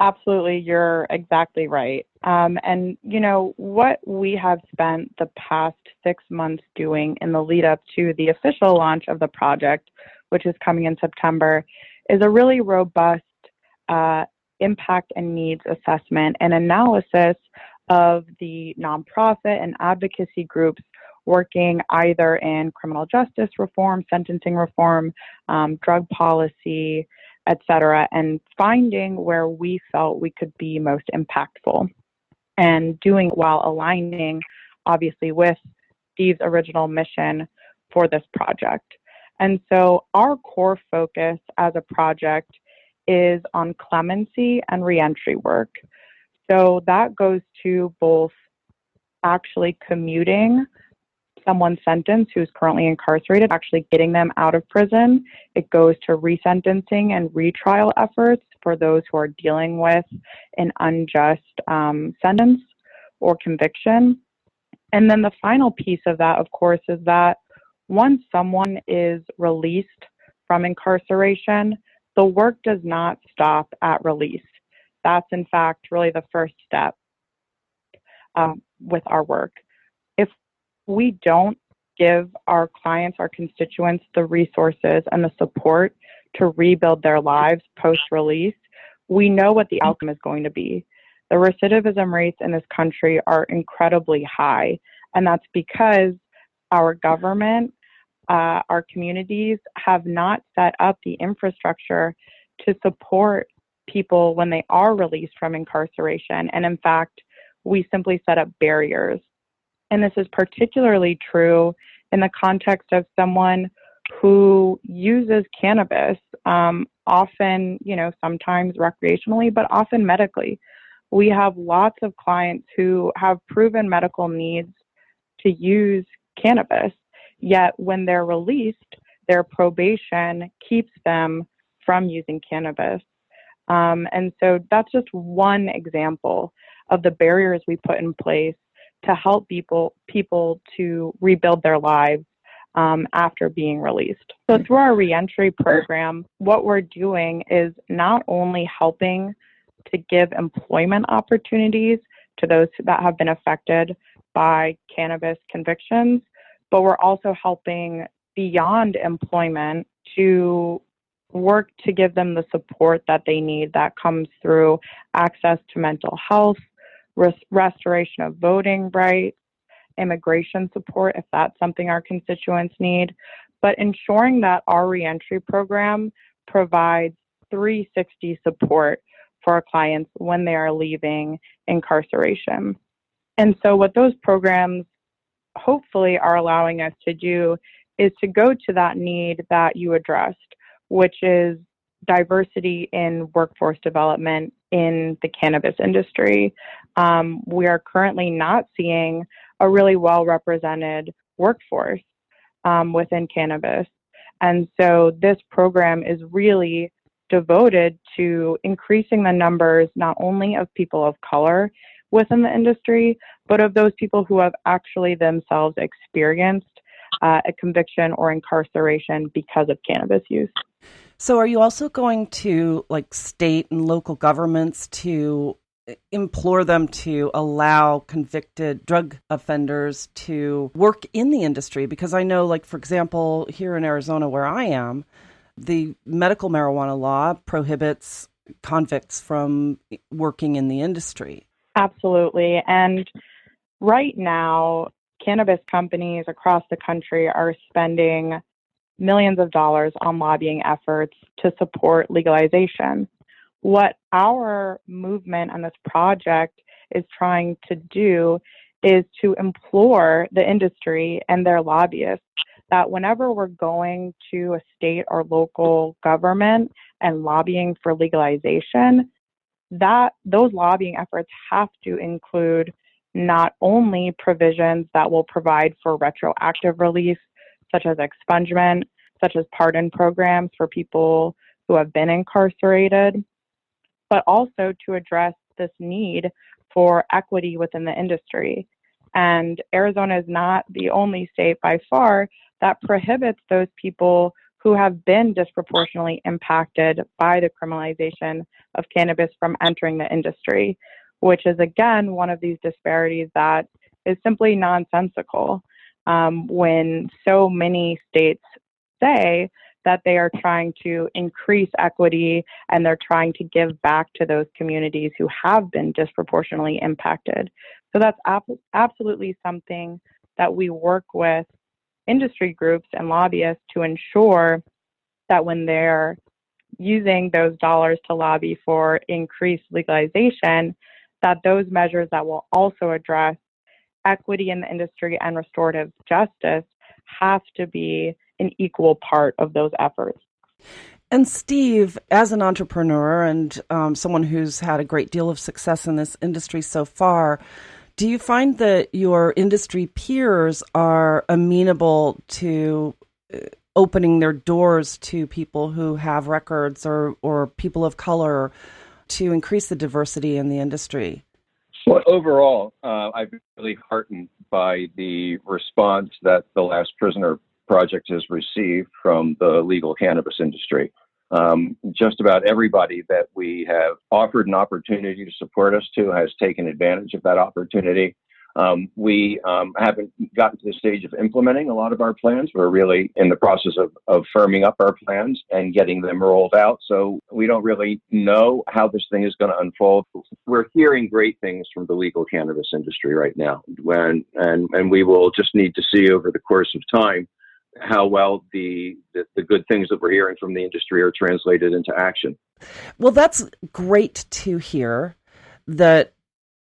Absolutely, you're exactly right. What we have spent the past 6 months doing in the lead up to the official launch of the project, which is coming in September, is a really robust uh, impact and needs assessment and analysis of the nonprofit and advocacy groups working either in criminal justice reform, sentencing reform, drug policy, et cetera, and finding where we felt we could be most impactful and doing it while aligning, obviously, with Steve's original mission for this project. And so our core focus as a project is on clemency and reentry work. So that goes to both actually commuting someone's sentence who's currently incarcerated, actually getting them out of prison. It goes to resentencing and retrial efforts for those who are dealing with an unjust sentence or conviction. And then the final piece of that, of course, is that once someone is released from incarceration, the work does not stop at release. That's, in fact, really the first step with our work. If we don't give our clients, our constituents, the resources and the support to rebuild their lives post-release, we know what the outcome is going to be. The recidivism rates in this country are incredibly high, and that's because our government, our communities have not set up the infrastructure to support people when they are released from incarceration. And in fact, we simply set up barriers. And this is particularly true in the context of someone who uses cannabis, often, sometimes recreationally, but often medically. We have lots of clients who have proven medical needs to use cannabis, yet when they're released, their probation keeps them from using cannabis. And so that's just one example of the barriers we put in place to help people to rebuild their lives after being released. So through our reentry program, what we're doing is not only helping to give employment opportunities to those that have been affected by cannabis convictions, but we're also helping beyond employment to work to give them the support that they need that comes through access to mental health, restoration of voting rights, immigration support, if that's something our constituents need, but ensuring that our reentry program provides 360 support for our clients when they are leaving incarceration. And so what those programs hopefully are allowing us to do is to go to that need that you addressed, which is diversity in workforce development in the cannabis industry. We are currently not seeing a really well-represented workforce within cannabis. And so this program is really devoted to increasing the numbers not only of people of color within the industry, but of those people who have actually themselves experienced a conviction or incarceration because of cannabis use. So are you also going to state and local governments to implore them to allow convicted drug offenders to work in the industry? Because I know, for example, here in Arizona where I am, the medical marijuana law prohibits convicts from working in the industry. Absolutely. And right now, cannabis companies across the country are spending millions of dollars on lobbying efforts to support legalization. What our movement and this project is trying to do is to implore the industry and their lobbyists that whenever we're going to a state or local government and lobbying for legalization, that those lobbying efforts have to include not only provisions that will provide for retroactive release, such as expungement, such as pardon programs for people who have been incarcerated, but also to address this need for equity within the industry. And Arizona is not the only state by far that prohibits those people who have been disproportionately impacted by the criminalization of cannabis from entering the industry, which is, again, one of these disparities that is simply nonsensical when so many states say that they are trying to increase equity and they're trying to give back to those communities who have been disproportionately impacted. So that's absolutely something that we work with industry groups and lobbyists to ensure that when they're using those dollars to lobby for increased legalization, that those measures that will also address equity in the industry and restorative justice have to be an equal part of those efforts. And Steve, as an entrepreneur and someone who's had a great deal of success in this industry so far, do you find that your industry peers are amenable to opening their doors to people who have records or people of color to increase the diversity in the industry? Well, overall, I've been really heartened by the response that the Last Prisoner Project has received from the legal cannabis industry. Just about everybody that we have offered an opportunity to support us to has taken advantage of that opportunity. We haven't gotten to the stage of implementing a lot of our plans. We're really in the process of firming up our plans and getting them rolled out. So we don't really know how this thing is going to unfold. We're hearing great things from the legal cannabis industry right now, and we will just need to see over the course of time how well the good things that we're hearing from the industry are translated into action. Well, that's great to hear that,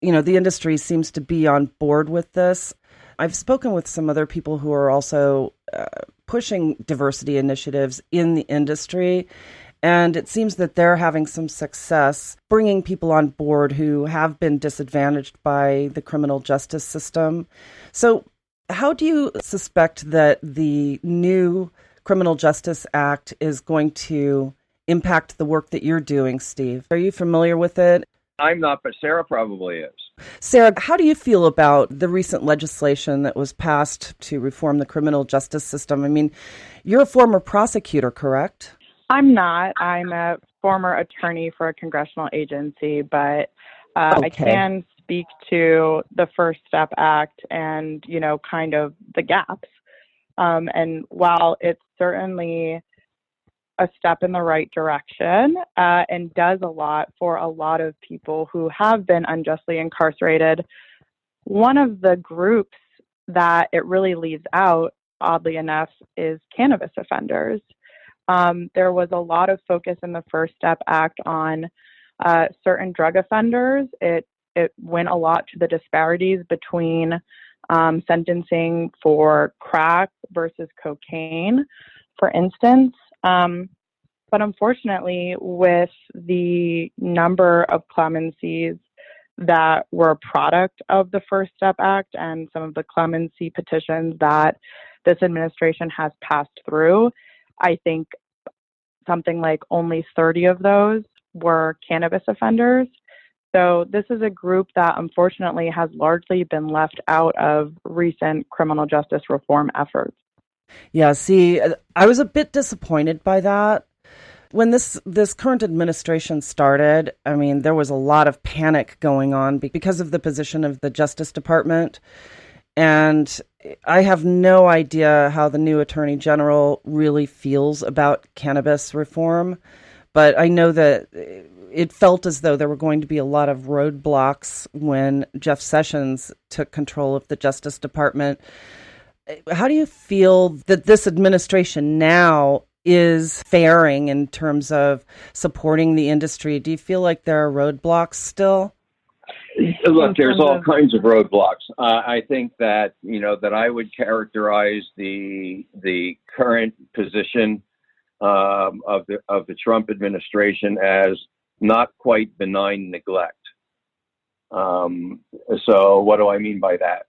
the industry seems to be on board with this. I've spoken with some other people who are also pushing diversity initiatives in the industry, and it seems that they're having some success bringing people on board who have been disadvantaged by the criminal justice system. So how do you suspect that the new Criminal Justice Act is going to impact the work that you're doing, Steve? Are you familiar with it? I'm not, but Sarah probably is. Sarah, how do you feel about the recent legislation that was passed to reform the criminal justice system? I mean, you're a former prosecutor, correct? I'm not. I'm a former attorney for a congressional agency, but I can speak to the First Step Act and, kind of the gaps. And while it's certainly a step in the right direction and does a lot for a lot of people who have been unjustly incarcerated, one of the groups that it really leaves out, oddly enough, is cannabis offenders. There was a lot of focus in the First Step Act on certain drug offenders. It went a lot to the disparities between sentencing for crack versus cocaine, for instance. But unfortunately, with the number of clemencies that were a product of the First Step Act and some of the clemency petitions that this administration has passed through, I think something like only 30 of those were cannabis offenders. So this is a group that unfortunately has largely been left out of recent criminal justice reform efforts. Yeah, see, I was a bit disappointed by that. When this current administration started, I mean, there was a lot of panic going on because of the position of the Justice Department. And I have no idea how the new Attorney General really feels about cannabis reform. But I know that it felt as though there were going to be a lot of roadblocks when Jeff Sessions took control of the Justice Department. How do you feel that this administration now is faring in terms of supporting the industry? Do you feel like there are roadblocks still? Look, there's all kinds of roadblocks. I think that, that I would characterize the current position of the Trump administration as not quite benign neglect. So what do I mean by that?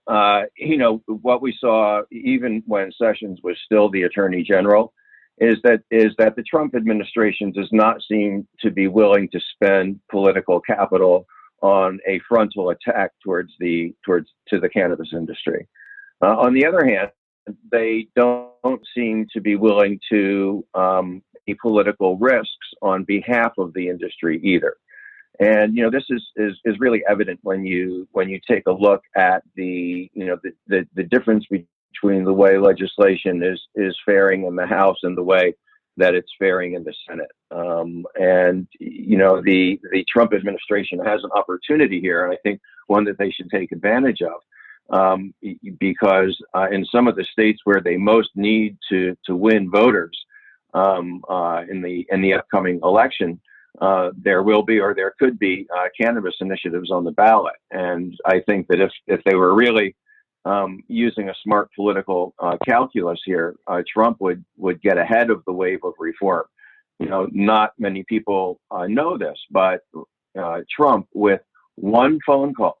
What we saw even when Sessions was still the Attorney General is that the Trump administration does not seem to be willing to spend political capital on a frontal attack towards the cannabis industry. On the other hand, they don't seem to be willing to take political risks on behalf of the industry either. And this is really evident when you take a look at the difference between the way legislation is faring in the House and the way that it's faring in the Senate. And the Trump administration has an opportunity here, and I think one that they should take advantage of, because in some of the states where they most need to win voters in the upcoming election, there will be, or there could be, cannabis initiatives on the ballot. And I think that if they were really using a smart political calculus here, Trump would get ahead of the wave of reform. Not many people know this, but Trump, with one phone call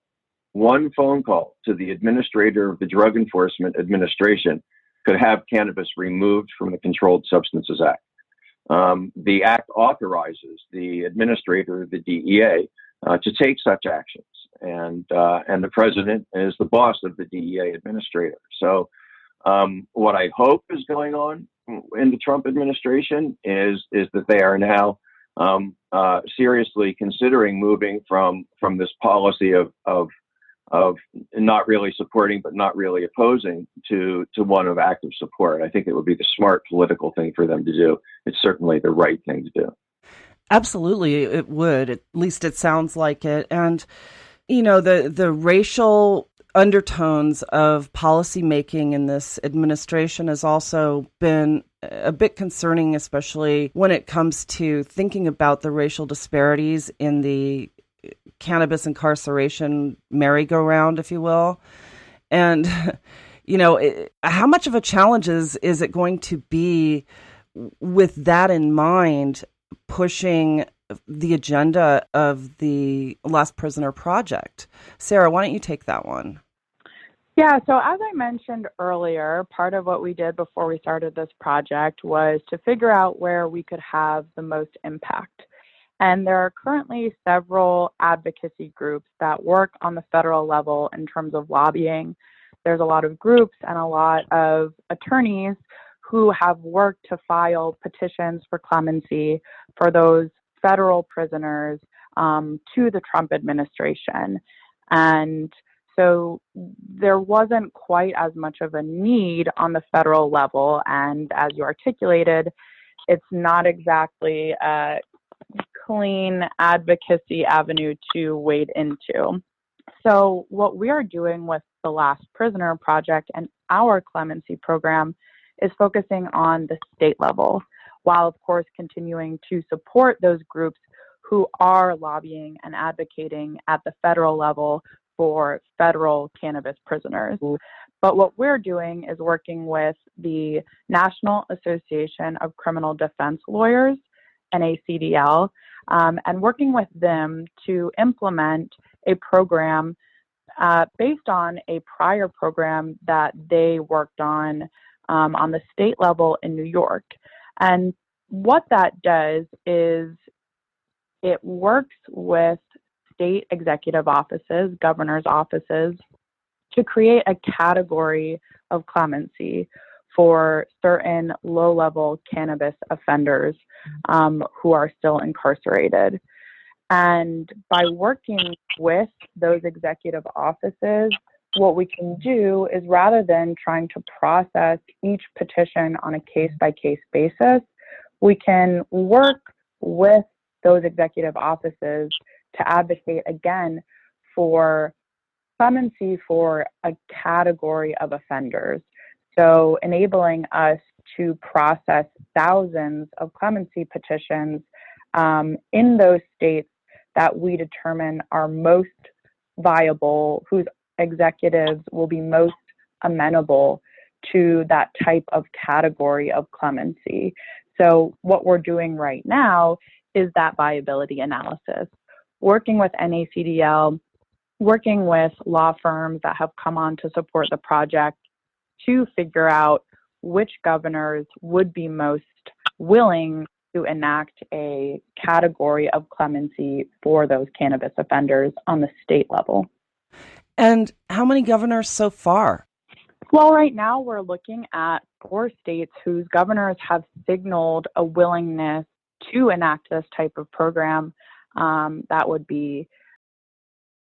to the administrator of the Drug Enforcement Administration, could have cannabis removed from the Controlled Substances Act. The act authorizes the administrator of the DEA to take such actions, and the president is the boss of the DEA administrator. So, what I hope is going on in the Trump administration is that they are now seriously considering moving from this policy of not really supporting but not really opposing to one of active support. I think it would be the smart political thing for them to do. It's certainly the right thing to do. Absolutely, it would. At least it sounds like it. And, the racial undertones of policymaking in this administration has also been a bit concerning, especially when it comes to thinking about the racial disparities in the cannabis incarceration merry-go-round, if you will. And, how much of a challenge is it going to be with that in mind, pushing the agenda of the Last Prisoner Project? Sarah, why don't you take that one? Yeah, so as I mentioned earlier, part of what we did before we started this project was to figure out where we could have the most impact. And there are currently several advocacy groups that work on the federal level in terms of lobbying. There's a lot of groups and a lot of attorneys who have worked to file petitions for clemency for those federal prisoners to the Trump administration. And so there wasn't quite as much of a need on the federal level. And as you articulated, it's not exactly a clean advocacy avenue to wade into. So what we are doing with the Last Prisoner Project and our clemency program is focusing on the state level, while of course continuing to support those groups who are lobbying and advocating at the federal level for federal cannabis prisoners. But what we're doing is working with the National Association of Criminal Defense Lawyers, NACDL, and working with them to implement a program based on a prior program that they worked on the state level in New York. And what that does is it works with state executive offices, governor's offices, to create a category of clemency for certain low-level cannabis offenders who are still incarcerated. And by working with those executive offices, what we can do is, rather than trying to process each petition on a case-by-case basis, we can work with those executive offices to advocate, again, for clemency for a category of offenders. So enabling us to process thousands of clemency petitions in those states that we determine are most viable, whose executives will be most amenable to that type of category of clemency. So what we're doing right now is that viability analysis, working with NACDL, working with law firms that have come on to support the project to figure out which governors would be most willing to enact a category of clemency for those cannabis offenders on the state level. And how many governors so far? Well, right now we're looking at 4 states whose governors have signaled a willingness to enact this type of program. That would be